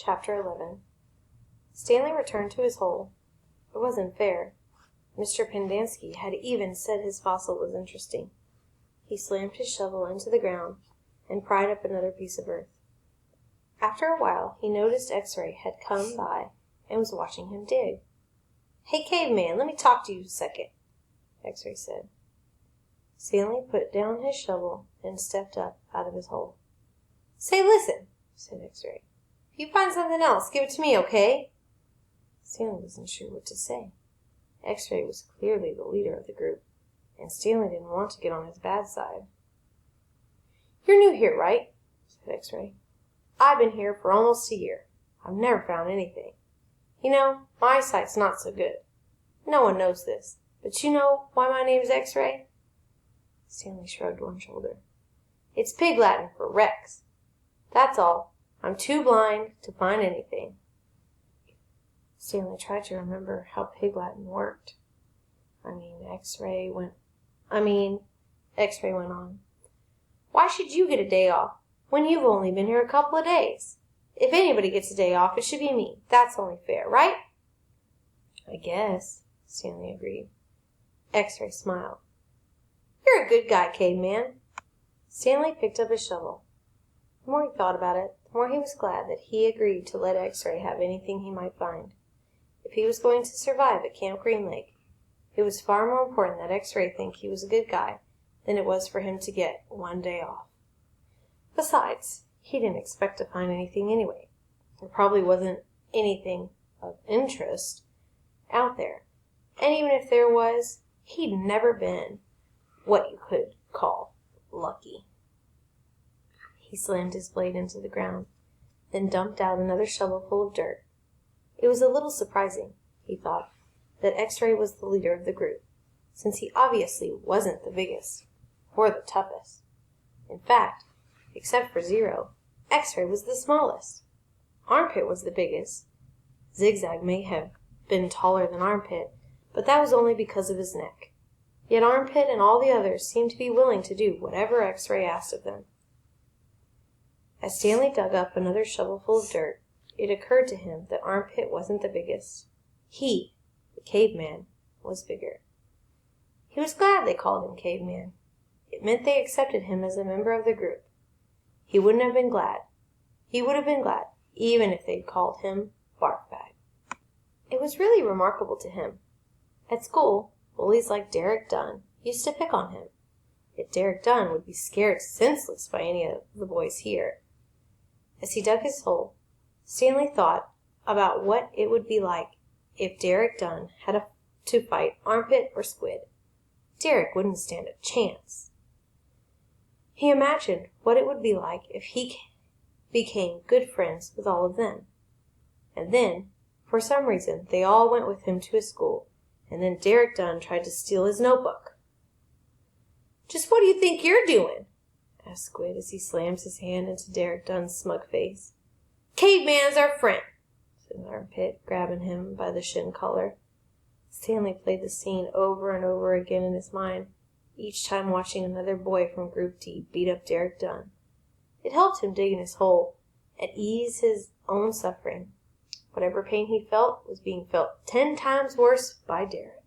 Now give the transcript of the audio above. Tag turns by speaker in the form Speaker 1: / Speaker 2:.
Speaker 1: Chapter 11. Stanley returned to his hole. It wasn't fair. Mr. Pendanski had even said his fossil was interesting. He slammed his shovel into the ground and pried up another piece of earth. After a while he noticed X-Ray had come by and was watching him dig. "Hey, caveman, let me talk to you a second," X-Ray said. Stanley put down his shovel and stepped up out of his hole. "Say, listen," said X-Ray. "If you find something else, give it to me, okay?" Stanley wasn't sure what to say. X-Ray was clearly the leader of the group, and Stanley didn't want to get on his bad side. "You're new here, right?" said X-Ray. "I've been here for almost a year. I've never found anything. You know, my eyesight's not so good. No one knows this, but you know why my name's X-Ray?" Stanley shrugged one shoulder. "It's Pig Latin for Rex. That's all. I'm too blind to find anything." Stanley tried to remember how Pig Latin worked. X-Ray went on. "Why should you get a day off when you've only been here a couple of days? If anybody gets a day off, it should be me. That's only fair, right?" "I guess," Stanley agreed. X-Ray smiled. "You're a good guy, caveman." Stanley picked up his shovel. The more he thought about it, the more he was glad that he agreed to let X-Ray have anything he might find. If he was going to survive at Camp Green Lake, it was far more important that X-Ray think he was a good guy than it was for him to get one day off. Besides, he didn't expect to find anything anyway. There probably wasn't anything of interest out there. And even if there was, he'd never been what you could call lucky. He slammed his blade into the ground, then dumped out another shovelful of dirt. It was a little surprising, he thought, that X-Ray was the leader of the group, since he obviously wasn't the biggest, or the toughest. In fact, except for Zero, X-Ray was the smallest. Armpit was the biggest. Zigzag may have been taller than Armpit, but that was only because of his neck. Yet Armpit and all the others seemed to be willing to do whatever X-Ray asked of them. As Stanley dug up another shovelful of dirt, it occurred to him that Armpit wasn't the biggest. He, the caveman, was bigger. He was glad they called him caveman. It meant they accepted him as a member of the group. He would have been glad, even if they'd called him Barfbag. It was really remarkable to him. At school, bullies like Derek Dunn used to pick on him. Yet Derek Dunn would be scared senseless by any of the boys here. As he dug his hole, Stanley thought about what it would be like if Derek Dunn had to fight Armpit or Squid. Derek wouldn't stand a chance. He imagined what it would be like if he became good friends with all of them. And then, for some reason, they all went with him to his school, and then Derek Dunn tried to steal his notebook. "Just what do you think you're doing?" asked Squid as he slammed his hand into Derek Dunn's smug face. "Caveman's our friend," said Armpit, grabbing him by the shin collar. Stanley played the scene over and over again in his mind, each time watching another boy from Group D beat up Derek Dunn. It helped him dig in his hole and ease his own suffering. Whatever pain he felt was being felt 10 times worse by Derek.